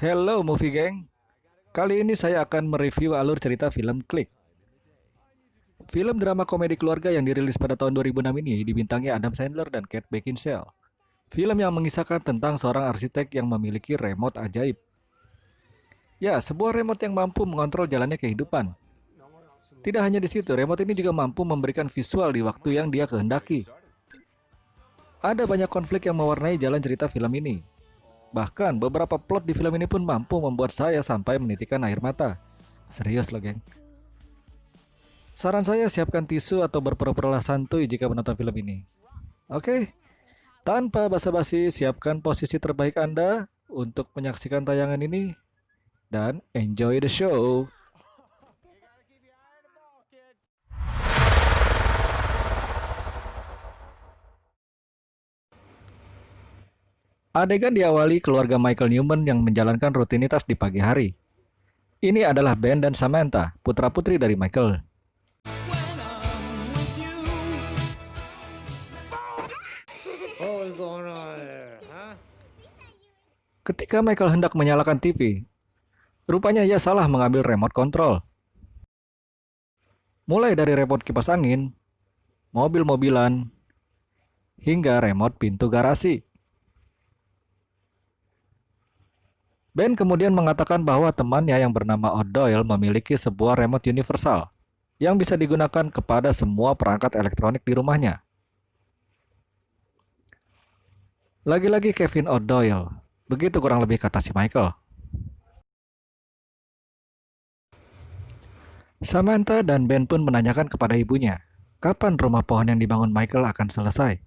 Hello Movie Gang. Kali ini saya akan mereview alur cerita film Click. Film drama komedi keluarga yang dirilis pada tahun 2006 ini dibintangi Adam Sandler dan Kate Beckinsale. Film yang mengisahkan tentang seorang arsitek yang memiliki remote ajaib. Ya, sebuah remote yang mampu mengontrol jalannya kehidupan. Tidak hanya di situ, remote ini juga mampu memberikan visual di waktu yang dia kehendaki. Ada banyak konflik yang mewarnai jalan cerita film ini. Bahkan beberapa plot di film ini pun mampu membuat saya sampai menitikkan air mata. Serius loh geng. Saran saya siapkan tisu atau berpura-pura santuy jika menonton film ini. Oke, tanpa basa-basi siapkan posisi terbaik Anda untuk menyaksikan tayangan ini. Dan enjoy the show. Adegan diawali keluarga Michael Newman yang menjalankan rutinitas di pagi hari. Ini adalah Ben dan Samantha, putra-putri dari Michael. Ketika Michael hendak menyalakan TV, rupanya ia salah mengambil remote control. Mulai dari remote kipas angin, mobil-mobilan, hingga remote pintu garasi. Ben kemudian mengatakan bahwa temannya yang bernama O'Doyle memiliki sebuah remote universal yang bisa digunakan kepada semua perangkat elektronik di rumahnya. Lagi-lagi Kevin O'Doyle, begitu kurang lebih kata si Michael. Samantha dan Ben pun menanyakan kepada ibunya, kapan rumah pohon yang dibangun Michael akan selesai.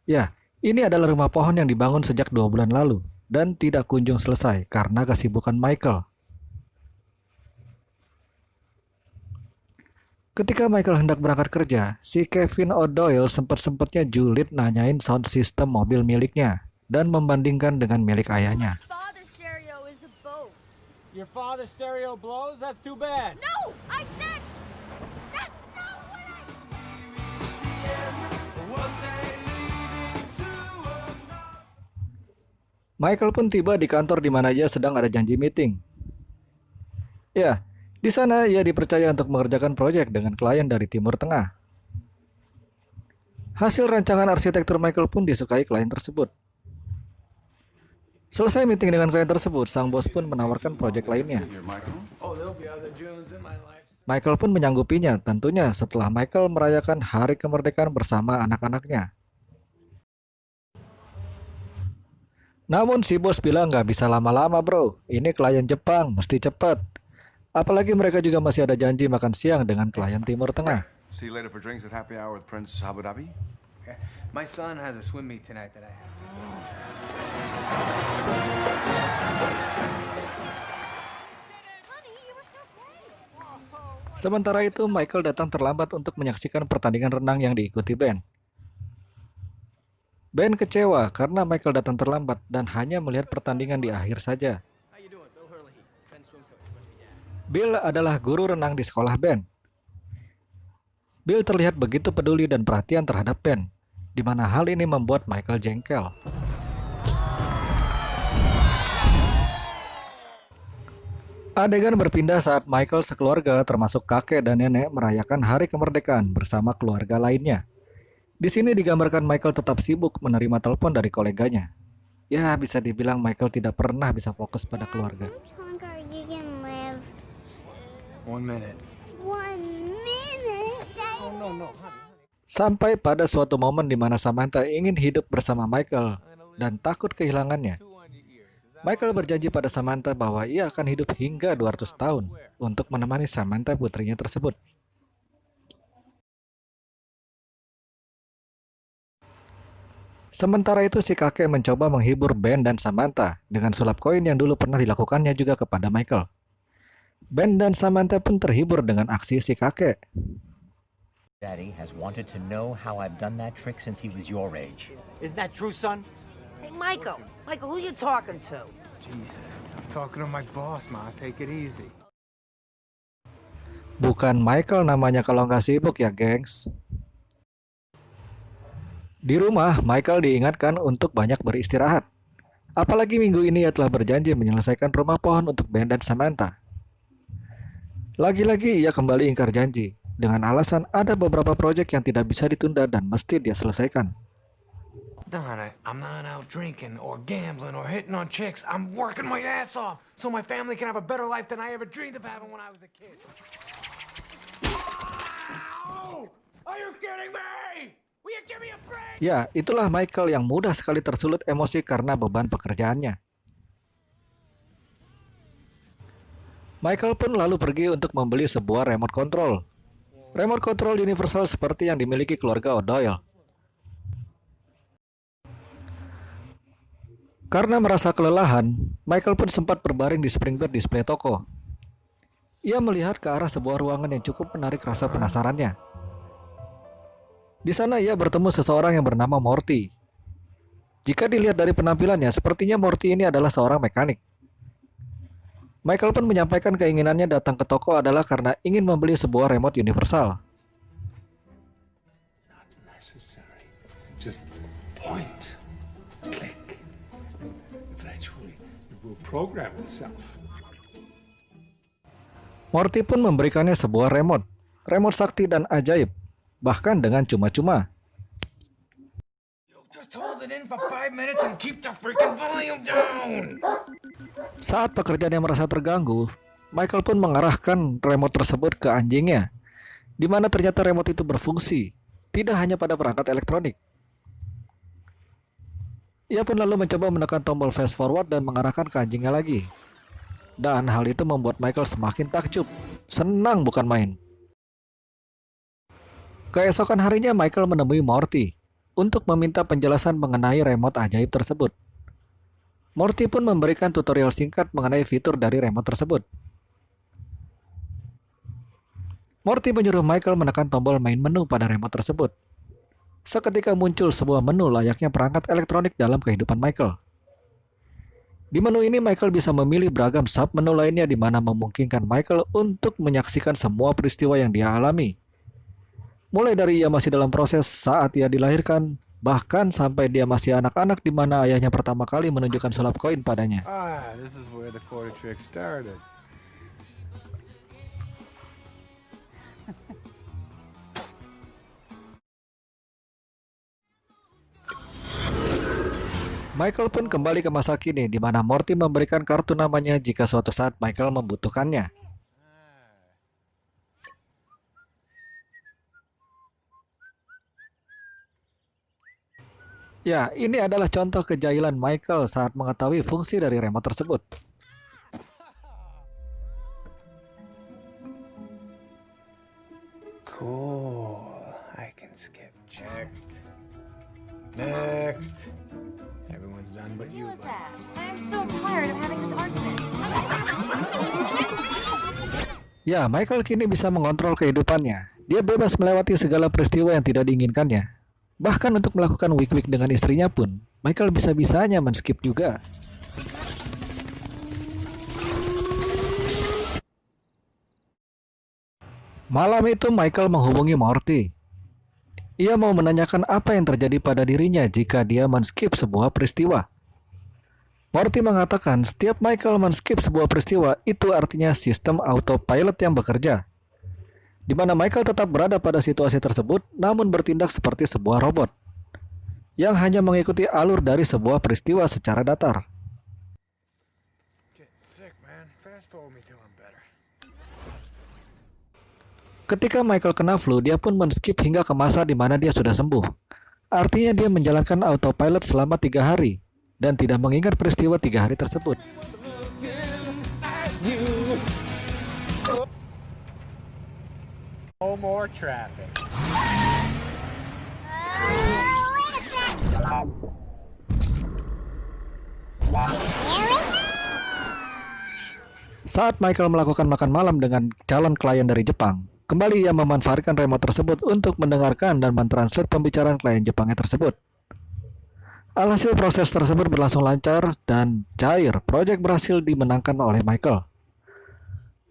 Ya, ini adalah rumah pohon yang dibangun sejak 2 bulan lalu dan tidak kunjung selesai karena kesibukan Michael. Ketika Michael hendak berangkat kerja, si Kevin O'Doyle sempat-sempatnya julid nanyain sound system mobil miliknya dan membandingkan dengan milik ayahnya. Your father's stereo blows? That's too bad. No, I said that's not what I... Michael pun tiba di kantor di mana ia sedang ada janji meeting. Ya, di sana ia dipercaya untuk mengerjakan proyek dengan klien dari Timur Tengah. Hasil rancangan arsitektur Michael pun disukai klien tersebut. Selesai meeting dengan klien tersebut, sang bos pun menawarkan proyek lainnya. Michael pun menyanggupinya, tentunya setelah Michael merayakan hari kemerdekaan bersama anak-anaknya. Namun si bos bilang nggak bisa lama-lama bro, ini klien Jepang, mesti cepat. Apalagi mereka juga masih ada janji makan siang dengan klien Timur Tengah. See you later for drinks at happy hour with Prince Abu Dhabi. Okay. My son has a swim meet tonight that I have. Honey, you were so great. Sementara itu Michael datang terlambat untuk menyaksikan pertandingan renang yang diikuti Ben. Ben kecewa karena Michael datang terlambat dan hanya melihat pertandingan di akhir saja. How you doing, Bill Hurley? Ben swim. Bill adalah guru renang di sekolah Ben. Bill terlihat begitu peduli dan perhatian terhadap Ben, di mana hal ini membuat Michael jengkel. Adegan berpindah saat Michael sekeluarga termasuk kakek dan nenek merayakan hari kemerdekaan bersama keluarga lainnya. Di sini digambarkan Michael tetap sibuk menerima telepon dari koleganya. Ya, bisa dibilang Michael tidak pernah bisa fokus pada keluarga. How long are you gonna live? 1 minute. 1 minute. Oh no, honey. Sampai pada suatu momen di mana Samantha ingin hidup bersama Michael dan takut kehilangannya. 200 years. Is that Michael berjanji pada Samantha bahwa ia akan hidup hingga 200 tahun untuk menemani Samantha putrinya tersebut. Sementara itu si kakek mencoba menghibur Ben dan Samantha dengan sulap koin yang dulu pernah dilakukannya juga kepada Michael. Ben dan Samantha pun terhibur dengan aksi si kakek. Daddy has wanted to know how I've done that trick since he was your age. Isn't that true, son? Hey, Michael. Michael, who you talking to? Jesus. I'm talking to my boss, Ma. Take it easy. Bukan Michael namanya kalau nggak sibuk ya, gengs. Di rumah, Michael diingatkan untuk banyak beristirahat. Apalagi minggu ini ia telah berjanji menyelesaikan rumah pohon untuk Ben dan Samantha. Lagi-lagi ia kembali ingkar janji, dengan alasan ada beberapa proyek yang tidak bisa ditunda dan mesti dia selesaikan. Donna, I'm not out drinking or gambling or hitting on chicks. I'm working my ass off so my family can have a better life than I ever dreamed of having when I was a kid. Ow! Are you kidding me? Will you give me a break? Ya, itulah Michael yang mudah sekali tersulut emosi karena beban pekerjaannya. Michael pun lalu pergi untuk membeli sebuah remote control. Remote control universal seperti yang dimiliki keluarga O'Doyle. Karena merasa kelelahan, Michael pun sempat berbaring di springbed display toko. Ia melihat ke arah sebuah ruangan yang cukup menarik rasa penasarannya. Di sana ia bertemu seseorang yang bernama Morty. Jika dilihat dari penampilannya, sepertinya Morty ini adalah seorang mekanik. Michael pun menyampaikan keinginannya datang ke toko adalah karena ingin membeli sebuah remote universal. Not necessary. Just point, click. Eventually, it will program itself. Morty pun memberikannya sebuah remote sakti dan ajaib, bahkan dengan cuma-cuma. Just hold it in for 5 minutes and keep the freaking volume down. Saat pekerjaannya merasa terganggu, Michael pun mengarahkan remote tersebut ke anjingnya, di mana ternyata remote itu berfungsi, tidak hanya pada perangkat elektronik. Ia pun lalu mencoba menekan tombol fast forward dan mengarahkan ke anjingnya lagi. Dan hal itu membuat Michael semakin takjub, senang bukan main. Keesokan harinya Michael menemui Morty untuk meminta penjelasan mengenai remote ajaib tersebut. Morty pun memberikan tutorial singkat mengenai fitur dari remote tersebut. Morty menyuruh Michael menekan tombol main menu pada remote tersebut. Seketika muncul sebuah menu layaknya perangkat elektronik dalam kehidupan Michael. Di menu ini Michael bisa memilih beragam sub-menu lainnya di mana memungkinkan Michael untuk menyaksikan semua peristiwa yang dia alami. Mulai dari ia masih dalam proses saat ia dilahirkan, bahkan sampai dia masih anak-anak di mana ayahnya pertama kali menunjukkan sulap koin padanya. Ah, this is where the quarter trick started. Michael pun kembali ke masa kini di mana Morty memberikan kartu namanya jika suatu saat Michael membutuhkannya. Ya, ini adalah contoh kejahilan Michael saat mengetahui fungsi dari remote tersebut. Cool. I can skip. Next. Everyone's done but you. Who is that? I'm so tired of having this argument. Ya, Michael kini bisa mengontrol kehidupannya. Dia bebas melewati segala peristiwa yang tidak diinginkannya. Bahkan untuk melakukan wik-wik dengan istrinya pun, Michael bisa-bisanya men-skip juga. Malam itu Michael menghubungi Morty. Ia mau menanyakan apa yang terjadi pada dirinya jika dia men-skip sebuah peristiwa. Morty mengatakan setiap Michael men-skip sebuah peristiwa itu artinya sistem autopilot yang bekerja, di mana Michael tetap berada pada situasi tersebut namun bertindak seperti sebuah robot yang hanya mengikuti alur dari sebuah peristiwa secara datar. Getting sick, man. Fast forward me till I'm better. Ketika Michael kena flu, dia pun men-skip hingga ke masa di mana dia sudah sembuh. Artinya dia menjalankan autopilot selama 3 hari dan tidak mengingat peristiwa 3 hari tersebut. No more traffic. Wait a sec! Saat Michael melakukan makan malam dengan calon klien dari Jepang, kembali ia memanfaatkan remote tersebut untuk mendengarkan dan mentranslate pembicaraan klien Jepangnya tersebut. Alhasil proses tersebut berlangsung lancar dan cair. Proyek berhasil dimenangkan oleh Michael.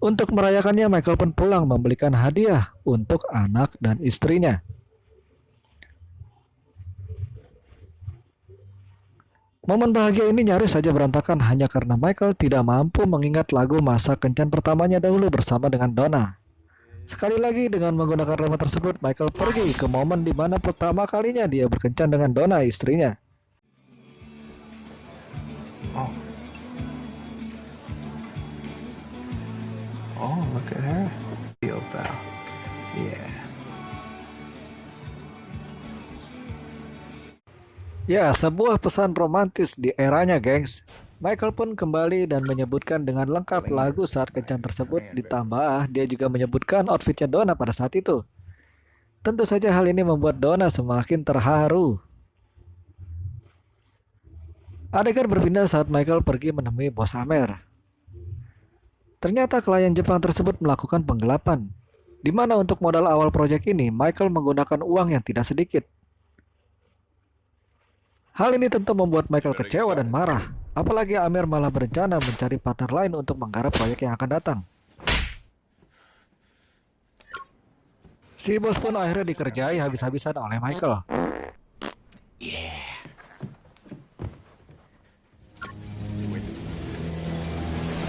Untuk merayakannya, Michael pun pulang membelikan hadiah untuk anak dan istrinya. Momen bahagia ini nyaris saja berantakan hanya karena Michael tidak mampu mengingat lagu masa kencan pertamanya dahulu bersama dengan Donna. Sekali lagi dengan menggunakan remote tersebut, Michael pergi ke momen di mana pertama kalinya dia berkencan dengan Donna, istrinya. Oh. Oh, look at her. Feel pal. Yeah. Ya, sebuah pesan romantis di eranya, gengs. Michael pun kembali dan menyebutkan dengan lengkap lagu saat kencan tersebut, ditambah dia juga menyebutkan outfitnya Donna pada saat itu. Tentu saja hal ini membuat Donna semakin terharu. Adegan berpindah saat Michael pergi menemui bos Amer. Ternyata klien Jepang tersebut melakukan penggelapan, di mana untuk modal awal proyek ini, Michael menggunakan uang yang tidak sedikit. Hal ini tentu membuat Michael kecewa dan marah, apalagi Amer malah berencana mencari partner lain untuk menggarap proyek yang akan datang. Si bos pun akhirnya dikerjai habis-habisan oleh Michael.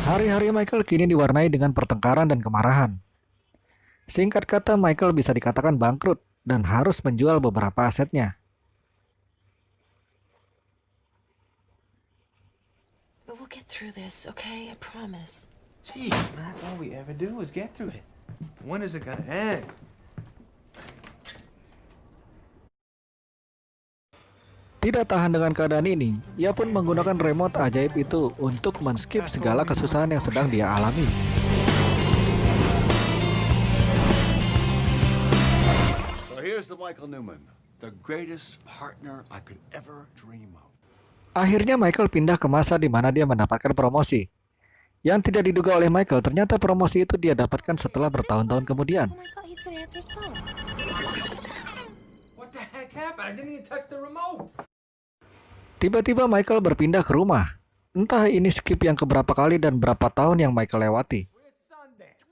Hari-hari Michael kini diwarnai dengan pertengkaran dan kemarahan. Singkat kata, Michael bisa dikatakan bangkrut dan harus menjual beberapa asetnya. But we'll get through this, okay? I promise. Jeez, man, that's all we ever do is get through it. When is it gonna end? Tidak tahan dengan keadaan ini, ia pun menggunakan remote ajaib itu untuk men-skip segala kesusahan yang sedang dia alami. So here's the Michael Newman, the greatest partner I could ever dream of. Akhirnya Michael pindah ke masa di mana dia mendapatkan promosi. Yang tidak diduga oleh Michael, ternyata promosi itu dia dapatkan setelah bertahun-tahun kemudian. Oh my god, he's gonna answer his phone. What the heck happened? I didn't even touch the remote. Tiba-tiba Michael berpindah ke rumah. Entah ini skip yang keberapa kali dan berapa tahun yang Michael lewati. Where's Sundance?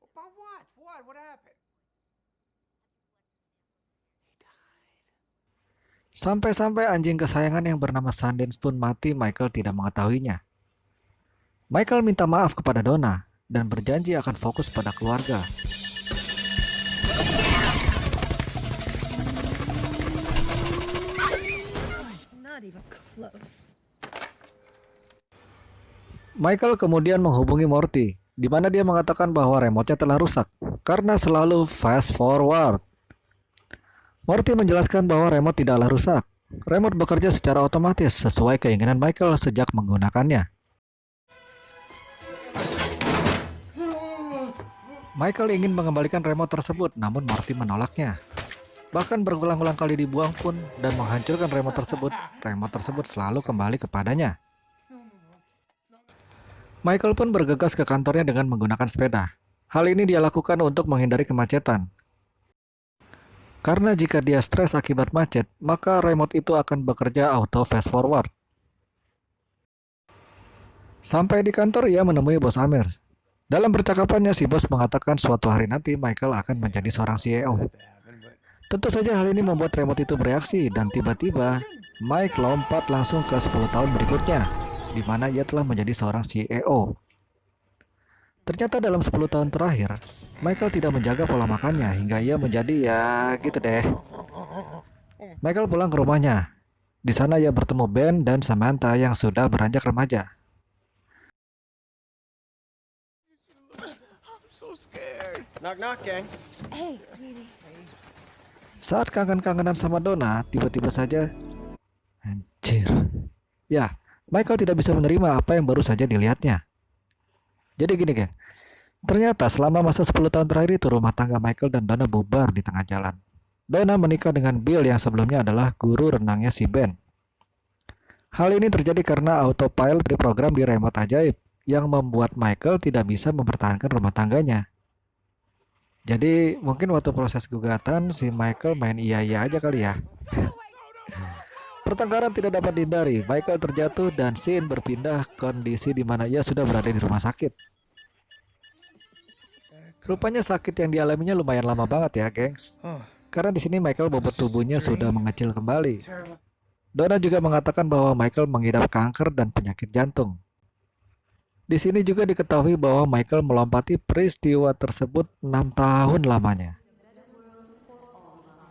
About what? What happened? Sampai-sampai anjing kesayangan yang bernama Sundance pun mati, Michael tidak mengetahuinya. Michael minta maaf kepada Donna dan berjanji akan fokus pada keluarga. Not even close. Michael kemudian menghubungi Morty, di mana dia mengatakan bahwa remote-nya telah rusak karena selalu fast forward. Morty menjelaskan bahwa remote tidaklah rusak. Remote bekerja secara otomatis sesuai keinginan Michael sejak menggunakannya. Michael ingin mengembalikan remote tersebut, namun Morty menolaknya. Bahkan berulang-ulang kali dibuang pun dan menghancurkan remote tersebut selalu kembali kepadanya. Michael pun bergegas ke kantornya dengan menggunakan sepeda. Hal ini dia lakukan untuk menghindari kemacetan. Karena jika dia stres akibat macet, maka remote itu akan bekerja auto fast forward. Sampai di kantor, ia menemui bos Amer. Dalam percakapannya, si bos mengatakan suatu hari nanti Michael akan menjadi seorang CEO. Tentu saja hal ini membuat remote itu bereaksi dan tiba-tiba Mike lompat langsung ke 10 tahun berikutnya, di mana ia telah menjadi seorang CEO. Ternyata dalam 10 tahun terakhir, Michael tidak menjaga pola makannya hingga ia menjadi ya gitu deh. Michael pulang ke rumahnya. Di sana ia bertemu Ben dan Samantha yang sudah beranjak remaja. Hey, sweetie. Saat kangen-kangenan sama Donna, tiba-tiba saja anjir. Ya, Michael tidak bisa menerima apa yang baru saja dilihatnya. Jadi gini kan, ternyata selama masa 10 tahun terakhir itu rumah tangga Michael dan Donna bubar di tengah jalan. Donna menikah dengan Bill yang sebelumnya adalah guru renangnya si Ben. Hal ini terjadi karena autopilot di program di remote ajaib yang membuat Michael tidak bisa mempertahankan rumah tangganya. Jadi mungkin waktu proses gugatan si Michael main iya-iya aja kali ya. Pertengkaran tidak dapat dihindari. Michael terjatuh dan scene berpindah kondisi di mana ia sudah berada di rumah sakit. Rupanya sakit yang dialaminya lumayan lama banget ya, gengs. Karena di sini Michael bobot tubuhnya sudah mengecil kembali. Terrible. Donna juga mengatakan bahwa Michael mengidap kanker dan penyakit jantung. Di sini juga diketahui bahwa Michael melompati peristiwa tersebut 6 tahun lamanya.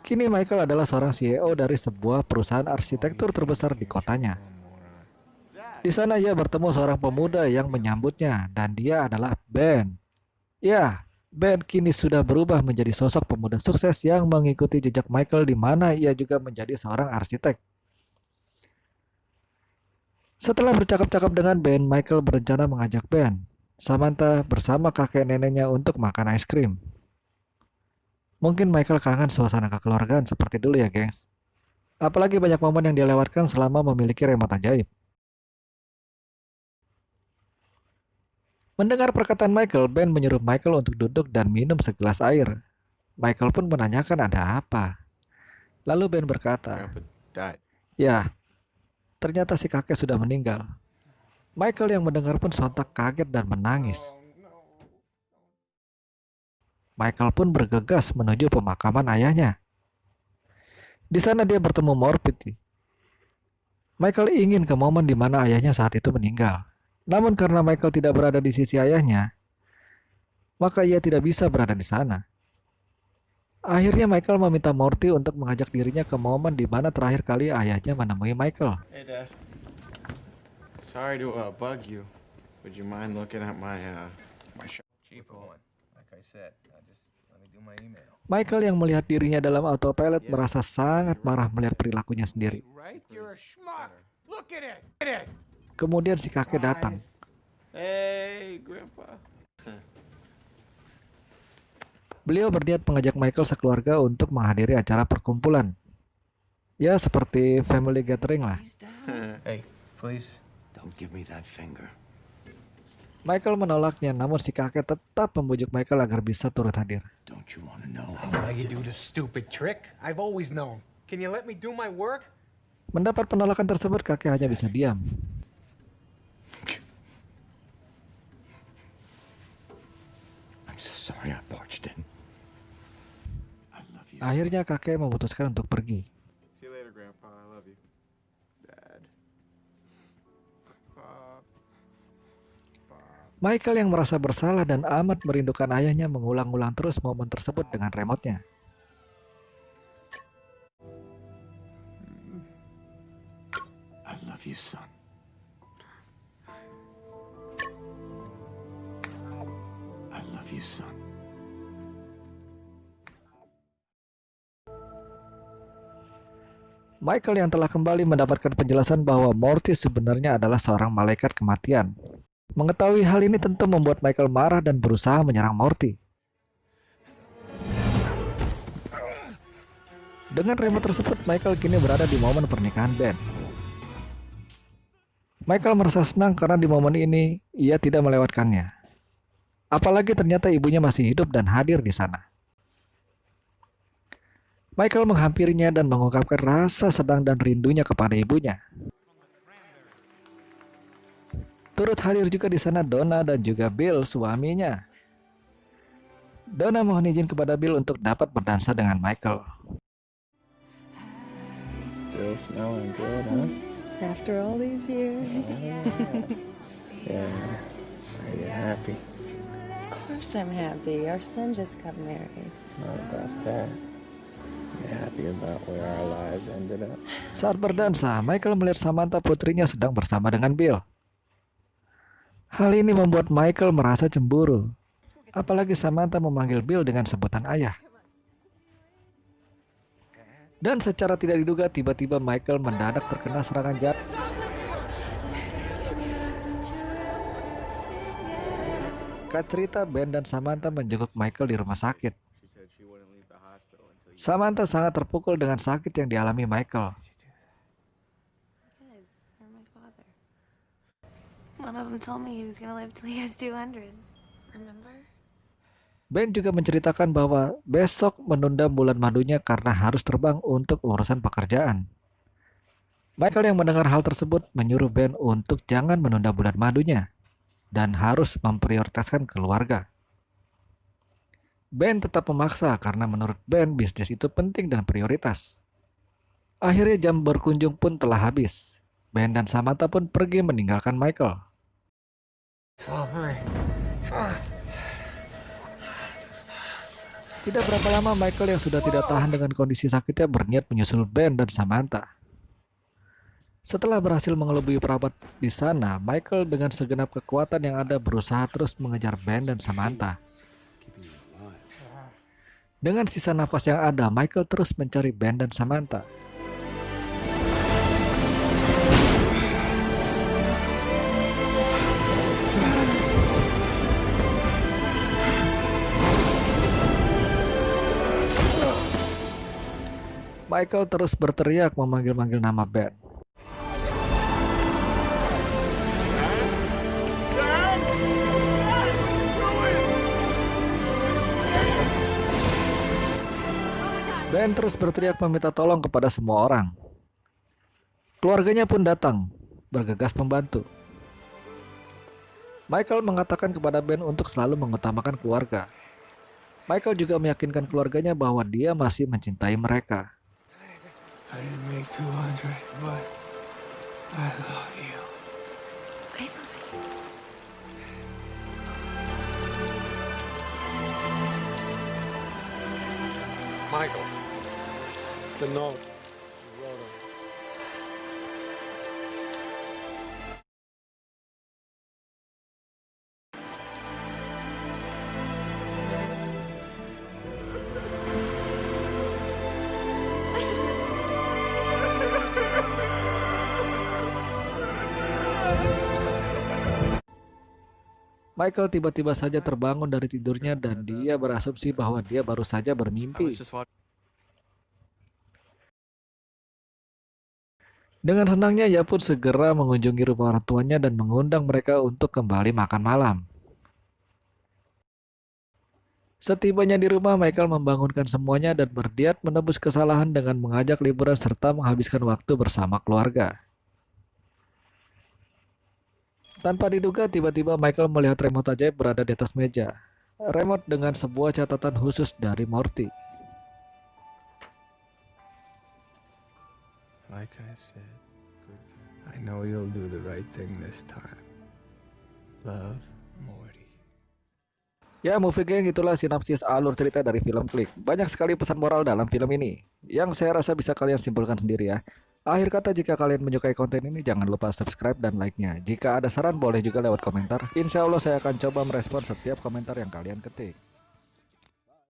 Kini Michael adalah seorang CEO dari sebuah perusahaan arsitektur terbesar di kotanya. Di sana ia bertemu seorang pemuda yang menyambutnya dan dia adalah Ben. Ya, Ben kini sudah berubah menjadi sosok pemuda sukses yang mengikuti jejak Michael di mana ia juga menjadi seorang arsitek. Setelah bercakap-cakap dengan Ben, Michael berencana mengajak Ben, Samantha bersama kakek neneknya untuk makan es krim. Mungkin Michael kangen suasana kekeluargaan seperti dulu ya, gengs. Apalagi banyak momen yang dia lewatkan selama memiliki remote ajaib. Mendengar perkataan Michael, Ben menyuruh Michael untuk duduk dan minum segelas air. Michael pun menanyakan ada apa. Lalu Ben berkata, Grandpa died. ya, ternyata si kakek sudah meninggal. Michael yang mendengar pun sontak kaget dan menangis. Michael pun bergegas menuju pemakaman ayahnya. Di sana dia bertemu Morty. Michael ingin ke momen di mana ayahnya saat itu meninggal. Namun karena Michael tidak berada di sisi ayahnya, maka ia tidak bisa berada di sana. Akhirnya Michael meminta Morty untuk mengajak dirinya ke momen di mana terakhir kali ayahnya menemui Michael. Hey, Dad. Sorry to bug you. Would you mind looking at my shirt? Cheap one. Like I said, just let me do my email. Michael yang melihat dirinya dalam autopilot merasa sangat marah melihat perilakunya sendiri. Right? You're a schmuck. Look at it. Look at it. Kemudian si kakek datang. Hey, Grandpa. Beliau berniat mengajak Michael sekeluarga untuk menghadiri acara perkumpulan. Ya, seperti family gathering lah. Hey, please. Don't give me that finger. Michael menolaknya, namun si kakek tetap membujuk Michael agar bisa turut hadir. Don't you want to know How you do this stupid trick? I've always known. Can you let me do my work? Mendapat penolakan tersebut, kakek hanya bisa diam. I'm so sorry I barged in. I love you. Akhirnya kakek memutuskan untuk pergi. See you later, Grandpa. I love you. Dad. Michael yang merasa bersalah dan amat merindukan ayahnya mengulang-ulang terus momen tersebut dengan remote-nya. I love you, son. I love you, son. Michael yang telah kembali mendapatkan penjelasan bahwa Morty sebenarnya adalah seorang malaikat kematian. Mengetahui hal ini tentu membuat Michael marah dan berusaha menyerang Morty. Dengan remote tersebut, Michael kini berada di momen pernikahan Ben. Michael merasa senang karena di momen ini ia tidak melewatkannya. Apalagi ternyata ibunya masih hidup dan hadir di sana. Michael menghampirinya dan mengungkapkan rasa sedang dan rindunya kepada ibunya. Turut hadir juga di sana Donna dan juga Bill, suaminya. Donna mohon izin kepada Bill untuk dapat berdansa dengan Michael. Still smelling good, huh? After all these years. Yeah. Are you happy? Of course I'm happy. Our son just got married. Not about that. You happy about where our lives ended up? Saat berdansa, Michael melihat Samantha putrinya sedang bersama dengan Bill. Hal ini membuat Michael merasa cemburu. Apalagi Samantha memanggil Bill dengan sebutan ayah. Dan secara tidak diduga tiba-tiba Michael mendadak terkena serangan jantung. Singkat cerita, Ben dan Samantha menjenguk Michael di rumah sakit. Samantha sangat terpukul dengan sakit yang dialami Michael. You're my father. One of them told me he was gonna live till he was 200. Remember? Ben juga menceritakan bahwa besok menunda bulan madunya karena harus terbang untuk urusan pekerjaan. Michael yang mendengar hal tersebut menyuruh Ben untuk jangan menunda bulan madunya dan harus memprioritaskan keluarga. Ben tetap memaksa karena menurut Ben bisnis itu penting dan prioritas. Akhirnya jam berkunjung pun telah habis. Ben dan Samantha pun pergi meninggalkan Michael. Tidak berapa lama Michael yang sudah tidak tahan dengan kondisi sakitnya berniat menyusul Ben dan Samantha. Setelah berhasil mengelabui perawat di sana, Michael dengan segenap kekuatan yang ada berusaha terus mengejar Ben dan Samantha. Dengan sisa nafas yang ada, Michael terus mencari Ben dan Samantha. Michael terus berteriak memanggil-manggil nama Ben. Ben terus berteriak meminta tolong kepada semua orang. Keluarganya pun datang, bergegas membantu. Michael mengatakan kepada Ben untuk selalu mengutamakan keluarga. Michael juga meyakinkan keluarganya bahwa dia masih mencintai mereka. I didn't make 200, but I love you. I love you. Michael, the note you wrote him. Michael tiba-tiba saja terbangun dari tidurnya dan dia berasumsi bahwa dia baru saja bermimpi. Dengan senangnya ia pun segera mengunjungi rumah orang tuanya dan mengundang mereka untuk kembali makan malam. Setibanya di rumah, Michael membangunkan semuanya dan berniat menebus kesalahan dengan mengajak liburan serta menghabiskan waktu bersama keluarga. Tanpa diduga, tiba-tiba Michael melihat remote ajaib berada di atas meja. Remote dengan sebuah catatan khusus dari Morty. Like I said, I know you'll do the right thing this time. Love, Morty. Ya, Movie Gang, itulah sinopsis alur cerita dari film Click. Banyak sekali pesan moral dalam film ini, yang saya rasa bisa kalian simpulkan sendiri ya. Akhir kata, jika kalian menyukai konten ini, jangan lupa subscribe dan like-nya. Jika ada saran, boleh juga lewat komentar. Insya Allah saya akan coba merespon setiap komentar yang kalian ketik.